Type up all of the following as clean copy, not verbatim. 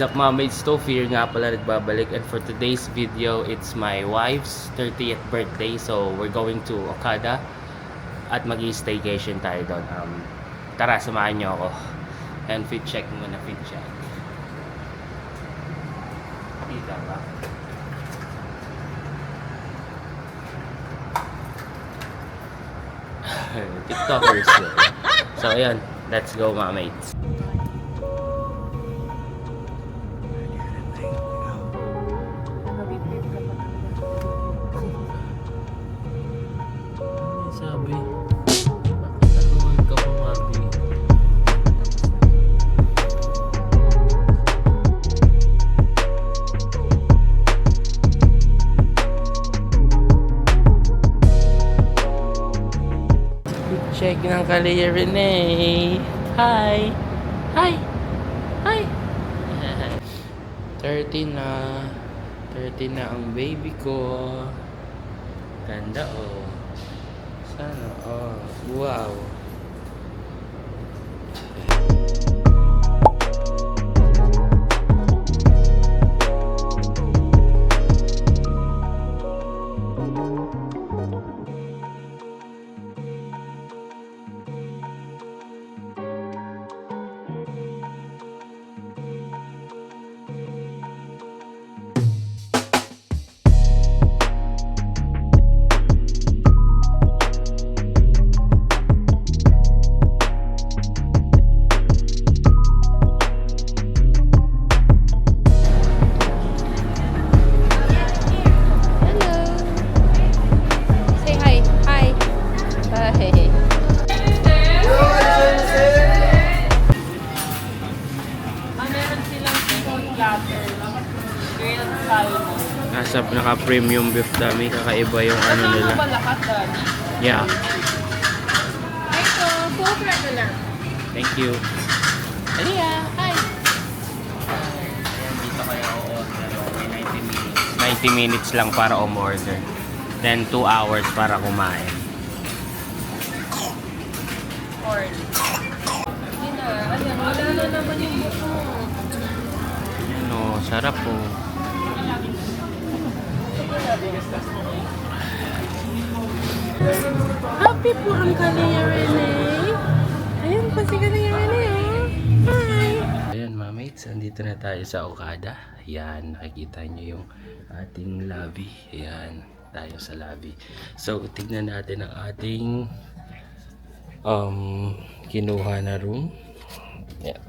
What's up mga mates, to Fear nga pala nagbabalik, and for today's video it's my wife's 30th birthday, so we're going to Okada at mag-staycation tayo doon. Tara, samahan nyo ako and fit check muna, fit check. Kita ba? TikTokers. So ayan, let's go mga mates. Sabi, taluan ka pa, Mabi. Check ng Kalia Renee. Hi! Hi! Hi! 30 na. 30 na ang baby ko. Ganda oh. Sana, oh, wow. Naka-premium beef dami, kakaiba yung ano nila. Yeah. Thank you. Alia, hi. Ayan, dito kayo order. May 90 minutes. 90 minutes lang para umorder. Then 2 hours para kumain. Ayan, wala na naman yung buko. Ayan o, sarap po. Happy po ang Kalia Renee. Ayun pa si Kalia Renee. Hi! Ayan mga mates, andito na tayo sa Okada. Ayan, nakikita nyo yung ating lobby. Ayan, tayo sa lobby. So, tignan natin ang ating kinuha na room. Ayan.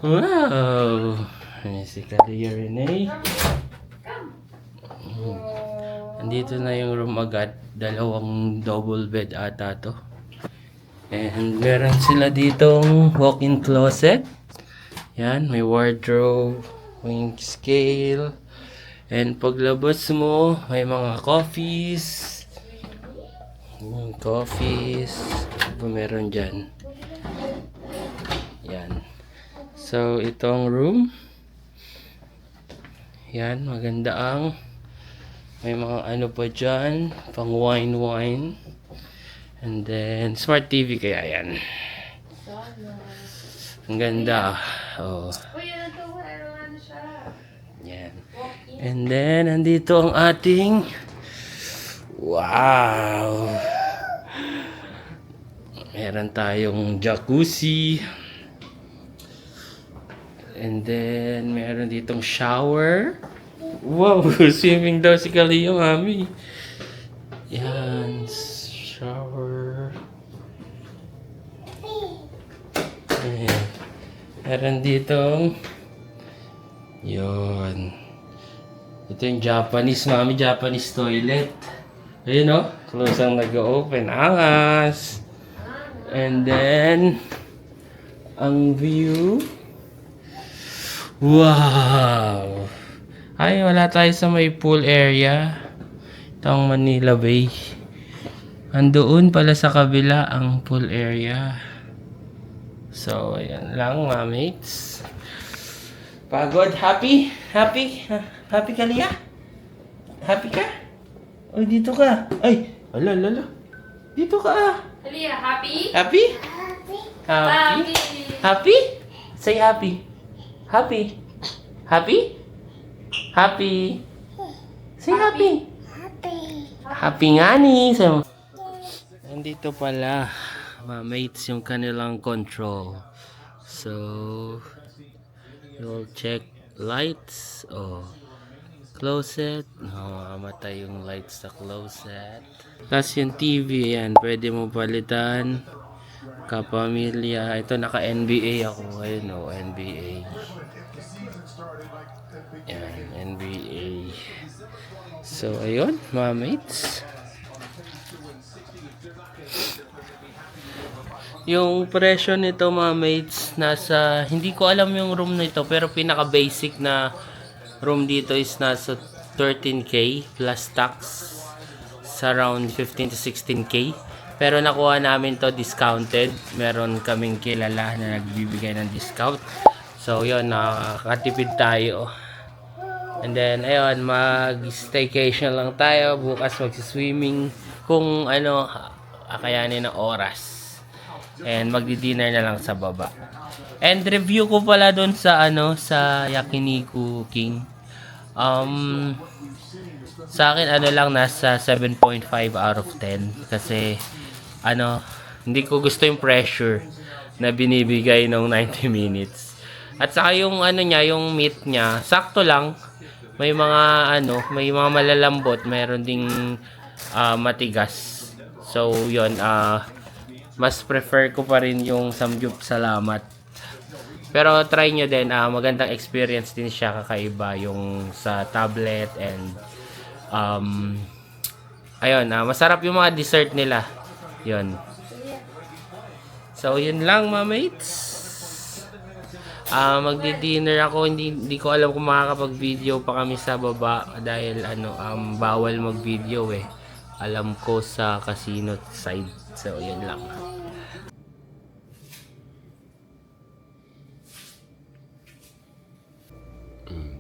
Wow! Ayan si Kalia Renee. Andito na yung room agad. Dalawang double bed ata to. And meron sila ditong walk-in closet. Yan, may wardrobe, may scale. And paglabas mo, may mga coffees. Coffees. Ano meron dyan? Yan. So, itong room. Yan, maganda ang may mga ano pa dyan, pang wine. And then, smart TV kaya yan. Ang ganda. Oh. Yan. And then, andito ang ating wow! Meron tayong jacuzzi. And then, meron ditong shower. Wow! Swimming daw si Kalia, mami. Yan. Shower. Ayan. Meron ditong yun. Ito yung Japanese, mami. Japanese toilet. Ayun o. Close ang nag-open. Angas. And then, ang view. Wow! Ay, wala tayo sa may pool area. Itong Manila Bay. Andoon pala sa kabila ang pool area. So, ayan lang mga mates. Pagod? Happy? Happy? Happy Kalia? Happy ka? Ay, dito ka. Ay, ala. Dito ka. Kalia, happy? Happy? Happy. Happy? Happy? Say happy. Happy? Happy? Happy? Say happy. Happy nga ni. So, nandito pala, mates, yung kanilang control. So, you'll check lights. Oh, closet. Oh, matay yung lights sa closet. Tapos yung TV, yan. Pwede mo palitan. Kapamilya. Ito, naka-NBA ako. Ayun, oh, NBA. Yan, NBA. So, ayun, mga mates. Yung presyo nito, mga mates, nasa, hindi ko alam yung room nito, pero pinaka-basic na room dito is nasa 13K plus tax. Sa around 15 to 16K. Pero nakuha namin to discounted. Meron kaming kilala na nagbibigay ng discount. So, yun, nakakatipid tayo. And then, ayun, mag-staycation lang tayo. Bukas mag-swimming kung ano, akayanin ng oras. And magdi-dinner na lang sa baba. And review ko pala doon sa ano, sa Yakiniku King. Sa akin ano lang, nasa 7.5 out of 10 kasi ano, hindi ko gusto yung pressure na binibigay ng 90 minutes. At saka yung ano niya, yung meat niya, sakto lang. May mga ano, may mga malalambot, mayroon ding matigas. So, yun, mas prefer ko pa rin yung Samgyup Salamat. Pero try nyo din, magandang experience din siya, kakaiba yung sa tablet and ayun, masarap yung mga dessert nila. Yun. So, yun lang mga mates. Magdi-dinner ako, hindi ko alam kung makakapag-video pa kami sa baba dahil ano, bawal mag-video eh. Alam ko sa casino side. So, yun lang.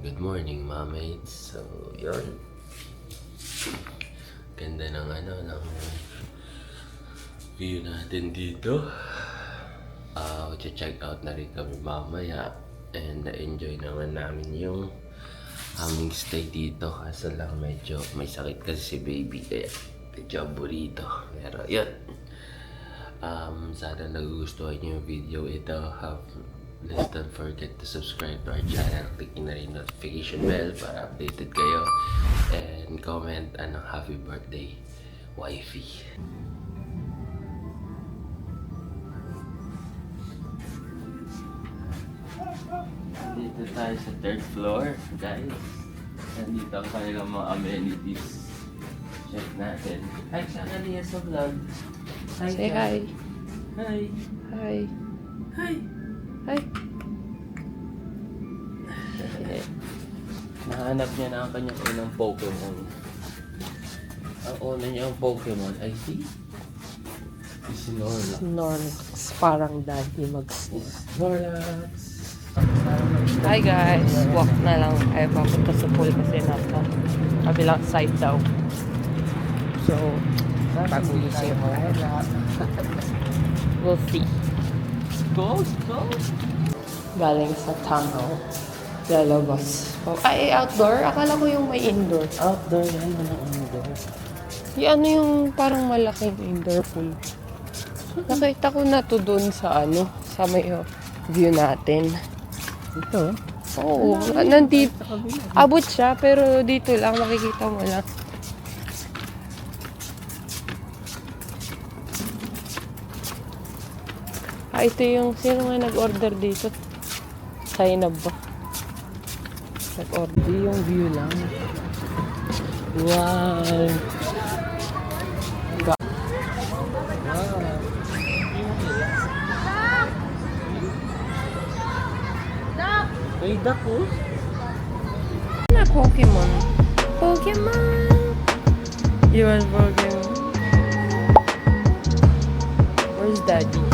Good morning, mga mates. So, yun. Ganda ng ano, ng view natin dito. Check out na rin kami mamaya. And na-enjoy naman namin yung aming stay dito. Kaso lang medyo may sakit kasi si baby. Kaya medyo aburito. Pero yun. Sana nagugustuhan niyo yung video ito. Please don't forget to subscribe to our channel. Click na rin notification bell para updated kayo. And comment anong happy birthday, wifey. Dito tayo sa third floor, guys. Nandito ang kanilang mga amenities. Check natin. Hi, Shakaliya sa vlog. Hi, Say Shak. hi. Hi. Hi. Hi. Hi. Nahanap niya na ang kanyang unang Pokemon. Ang una niyang Pokemon ay si Snorlax. Snorlax. Parang daddy Snorlax. Hi guys. Walk na lang. Ay, papunta sa pool kasi nasa kabilang side daw. So, pag-uwisip. We'll see. Go. Galing sa tunnel. Lalabas. Oh, ay, outdoor? Akala ko yung may indoor. Outdoor yan, walang indoor. Yung ano yung parang malaking indoor pool. Nakita ko na to doon sa ano, sa may view natin. Ito? Oo, nandito. Abot siya, pero dito lang, makikita mo lang. Ito yung, sino nga nag-order dito? Zainab ba? Nag-order yung view lang. Wow! May duck oh. Na Pokemon. Pokemon! You want Pokemon? Where's Daddy?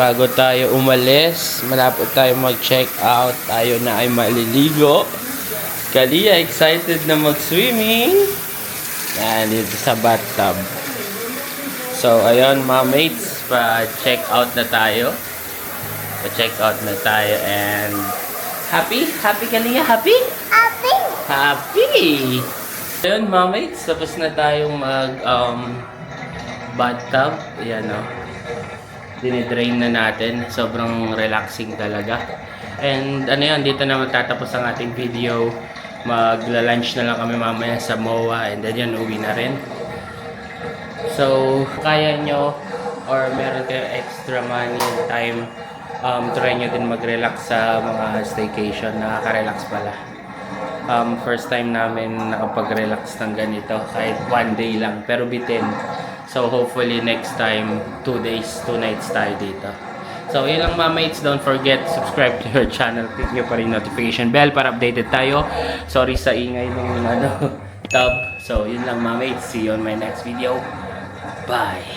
bago tayo umalis, malapit tayo mag-check out. Tayo na ay maliligo. Kalia, excited na mag-swimming. Yan, dito sa bathtub. So, ayun mga mates, pa-check out na tayo. Pa-check out na tayo and happy? Happy Kalia? Happy? Happy. Happy! Ayun mga mates, tapos na tayong bathtub. Ayan o. Dinidrain na natin. Sobrang relaxing talaga. And ano yan, dito na magtatapos ang ating video. Magla-lunch na lang kami mamaya sa MOA. And then yun, uwi na rin. So, kaya nyo or meron kayo extra money and time, try nyo din mag-relax sa mga staycation. Nakaka-relax pala. First time namin nakapag-relax ng ganito. Kahit one day lang. Pero bitin. So, hopefully next time, 2 days, 2 nights tayo dito. So, yun lang mga mates. Don't forget, subscribe to your channel. Click nyo pa rin notification bell para updated tayo. Sorry sa ingay ng tub. So, yun lang mga mates. See you on my next video. Bye!